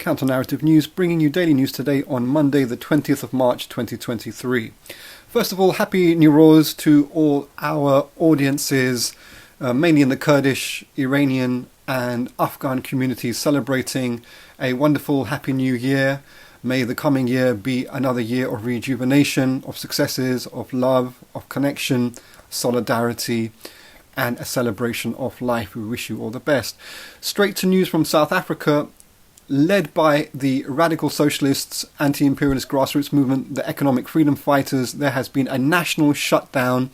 Counter-Narrative News, bringing you daily news today on Monday, the 20th of March, 2023. First of all, happy Newroz to all our audiences, mainly in the Kurdish, Iranian and Afghan communities, celebrating a wonderful Happy New Year. May the coming year be another year of rejuvenation, of successes, of love, of connection, solidarity, and a celebration of life. We wish you all the best. Straight to news from South Africa. Led by the radical socialists, anti-imperialist grassroots movement, the economic freedom fighters, there has been a national shutdown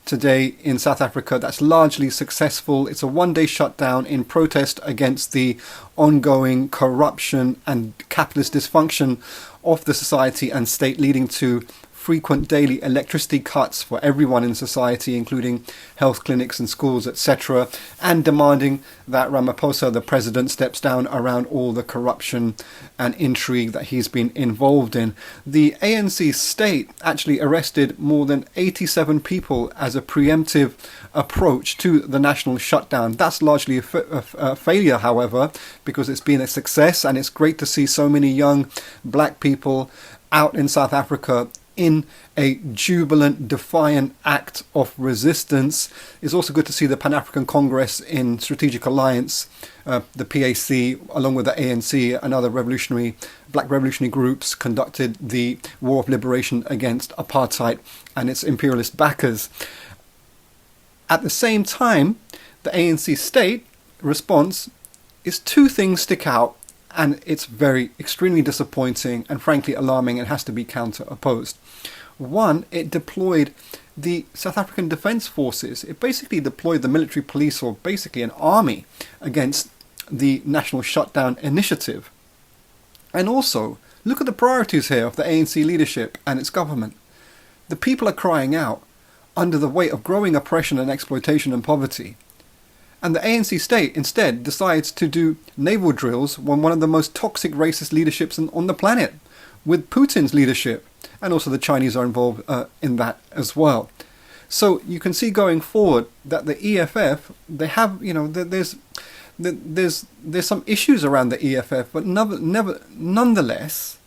today in South Africa that's largely successful. It's a one-day shutdown in protest against the ongoing corruption and capitalist dysfunction of the society and state, leading to frequent daily electricity cuts for everyone in society, including health clinics and schools, etc., and demanding that Ramaphosa, the president, steps down around all the corruption and intrigue that he's been involved in. The ANC state actually arrested more than 87 people as a preemptive approach to the national shutdown. That's largely a failure, however, because it's been a success, and it's great to see so many young black people out in South Africa in a jubilant, defiant act of resistance. It's also good to see the Pan-African Congress in Strategic Alliance, the PAC, along with the ANC and other black revolutionary groups, conducted the war of liberation against apartheid and its imperialist backers. At the same time, the ANC state response is two things stick out, and it's extremely disappointing and frankly alarming and has to be counter-opposed. One, it deployed the South African Defence Forces. It basically deployed the military police, or basically an army, against the national shutdown initiative. And also, look at the priorities here of the ANC leadership and its government. The people are crying out under the weight of growing oppression and exploitation and poverty. And the ANC state instead decides to do naval drills when one of the most toxic racist leaderships on the planet, with Putin's leadership, and also the Chinese are involved in that as well. So you can see going forward that the EFF, they have, there's some issues around the EFF, but nonetheless,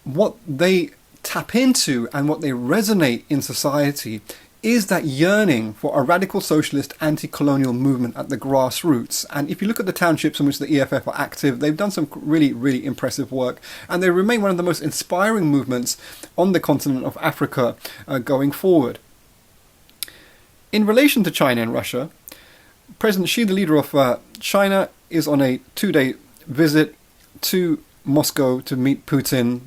what they tap into and what they resonate in society is that yearning for a radical socialist anti-colonial movement at the grassroots. And if you look at the townships in which the EFF are active, they've done some really, really impressive work, and they remain one of the most inspiring movements on the continent of Africa going forward. In relation to China and Russia, President Xi, the leader of China, is on a 2-day visit to Moscow to meet Putin.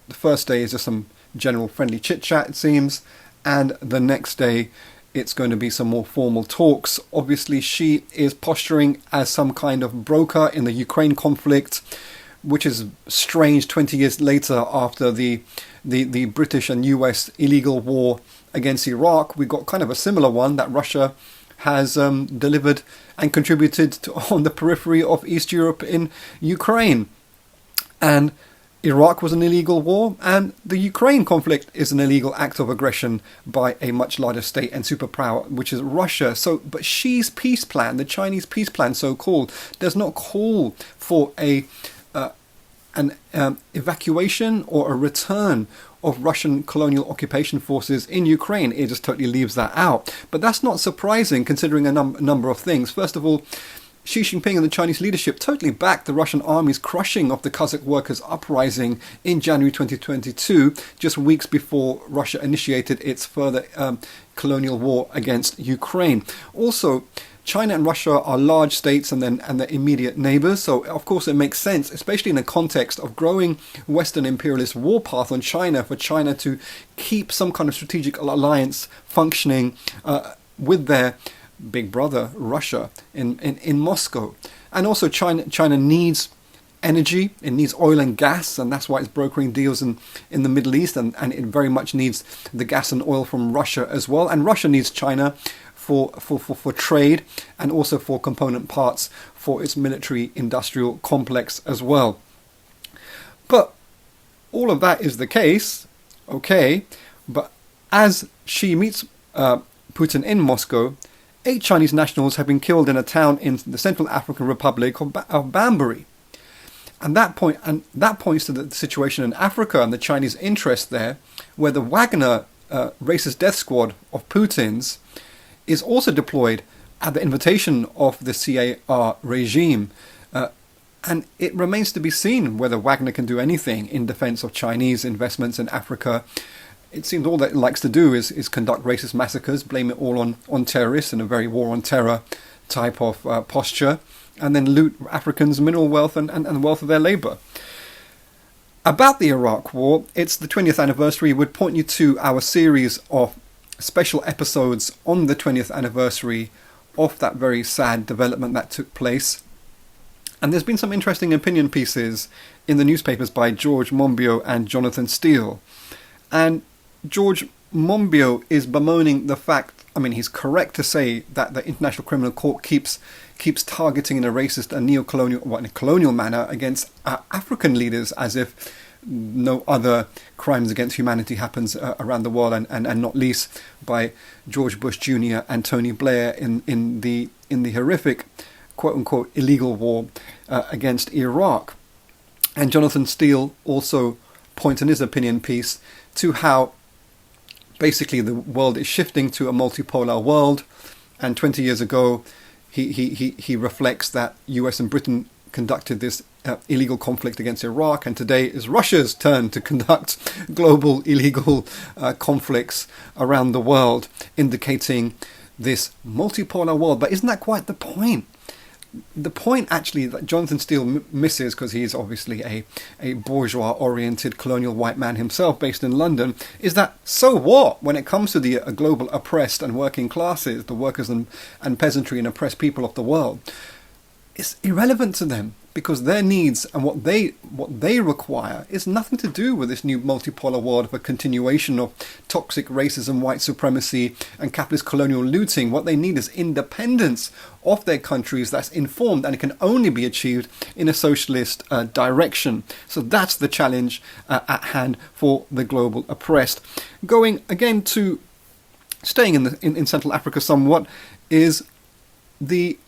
The first day is just some general friendly chit-chat, it seems. And the next day, it's going to be some more formal talks. Obviously, Xi is posturing as some kind of broker in the Ukraine conflict, which is strange 20 years later after the British and US illegal war against Iraq. We got kind of a similar one that Russia has delivered and contributed to on the periphery of East Europe in Ukraine. And Iraq was an illegal war, and the Ukraine conflict is an illegal act of aggression by a much larger state and superpower, which is Russia. But Xi's peace plan, the Chinese peace plan, so-called, does not call for an evacuation or a return of Russian colonial occupation forces in Ukraine. It just totally leaves that out. But that's not surprising, considering a number of things. First of all, Xi Jinping and the Chinese leadership totally backed the Russian army's crushing of the Kazakh workers' uprising in January 2022, just weeks before Russia initiated its further colonial war against Ukraine. Also, China and Russia are large states and their immediate neighbors, so of course it makes sense, especially in the context of growing Western imperialist warpath on China, for China to keep some kind of strategic alliance functioning with their big brother Russia in Moscow. And also China needs energy, it needs oil and gas, and that's why it's brokering deals in the Middle East, and it very much needs the gas and oil from Russia as well. And Russia needs China for trade and also for component parts for its military industrial complex as well. But all of that is the case, okay, but as Xi meets Putin in Moscow, 8 Chinese nationals have been killed in a town in the Central African Republic of Bambari. And that points to the situation in Africa and the Chinese interest there, where the Wagner racist death squad of Putin's is also deployed at the invitation of the CAR regime. And it remains to be seen whether Wagner can do anything in defense of Chinese investments in Africa. It seems all that it likes to do is conduct racist massacres, blame it all on terrorists in a very war on terror type of posture, and then loot Africans' mineral wealth and the wealth of their labour. About the Iraq War, it's the 20th anniversary. Would point you to our series of special episodes on the 20th anniversary of that very sad development that took place. And there's been some interesting opinion pieces in the newspapers by George Monbiot and Jonathan Steele. And George Monbiot is bemoaning the fact, I mean, he's correct to say that the International Criminal Court keeps targeting in a racist and in a colonial manner against African leaders, as if no other crimes against humanity happens around the world, and not least by George Bush Jr. and Tony Blair in the horrific quote-unquote illegal war against Iraq. And Jonathan Steele also points in his opinion piece to how basically the world is shifting to a multipolar world, and 20 years ago he reflects that US and Britain conducted this illegal conflict against Iraq, and today is Russia's turn to conduct global illegal conflicts around the world, indicating this multipolar world. But isn't that quite the point? The point actually that Jonathan Steele misses, because he's obviously a bourgeois-oriented colonial white man himself based in London, is that so what when it comes to the global oppressed and working classes, the workers and peasantry and oppressed people of the world? It's irrelevant to them, because their needs and what they require is nothing to do with this new multipolar world of a continuation of toxic racism, white supremacy and capitalist colonial looting. What they need is independence of their countries that's informed, and it can only be achieved in a socialist direction. So that's the challenge at hand for the global oppressed. Going again to staying in Central Africa somewhat is the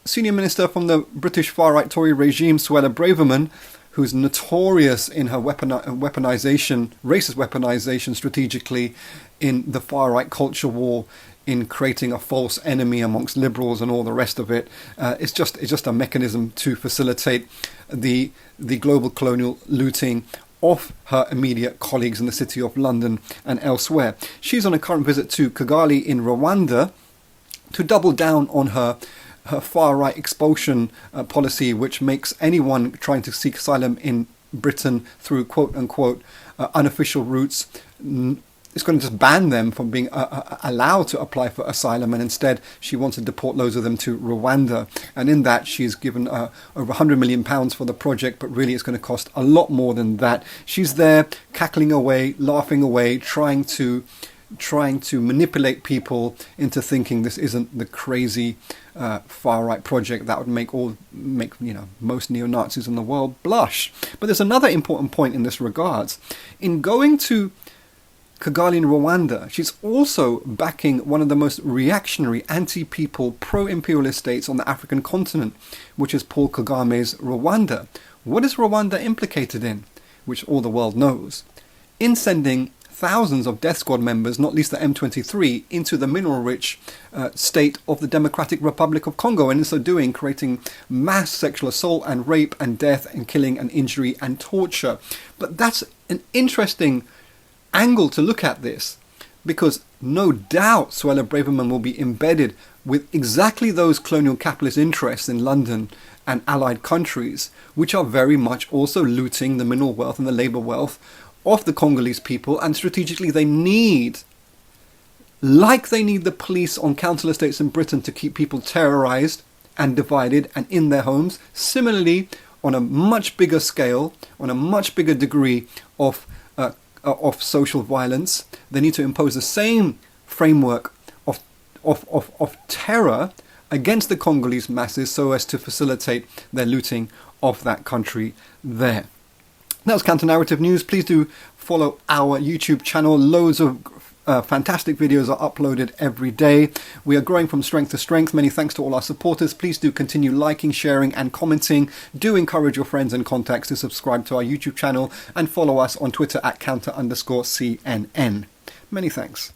senior minister from the British far-right Tory regime, Suella Braverman, who's notorious in her racist weaponization strategically in the far-right culture war, in creating a false enemy amongst liberals and all the rest of it. It's just a mechanism to facilitate the global colonial looting of her immediate colleagues in the city of London and elsewhere. She's on a current visit to Kigali in Rwanda to double down on her far-right expulsion policy, which makes anyone trying to seek asylum in Britain through quote-unquote unofficial routes, it's going to just ban them from being allowed to apply for asylum, and instead she wants to deport loads of them to Rwanda. And in that she's given over £100 million for the project, but really it's going to cost a lot more than that. She's there cackling away, laughing away, trying to manipulate people into thinking this isn't the crazy far-right project that would make most neo-Nazis in the world blush. But there's another important point in this regards. In going to Kigali in Rwanda, she's also backing one of the most reactionary, anti-people, pro-imperialist states on the African continent, which is Paul Kagame's Rwanda. What is Rwanda implicated in? Which all the world knows. In sending thousands of death squad members, not least the M23, into the mineral-rich state of the Democratic Republic of Congo, and in so doing creating mass sexual assault and rape and death and killing and injury and torture. But that's an interesting angle to look at this, because no doubt Suella Braverman will be embedded with exactly those colonial capitalist interests in London and allied countries, which are very much also looting the mineral wealth and the labour wealth of the Congolese people. And strategically they need the police on council estates in Britain to keep people terrorised and divided and in their homes. Similarly, on a much bigger scale, on a much bigger degree of social violence, they need to impose the same framework of terror against the Congolese masses so as to facilitate their looting of that country there. That was Counter Narrative News. Please do follow our YouTube channel. Loads of Fantastic videos are uploaded every day. We are growing from strength to strength. Many thanks to all our supporters. Please do continue liking, sharing and commenting. Do encourage your friends and contacts to subscribe to our YouTube channel and follow us on Twitter at @counter_CNN. Many thanks.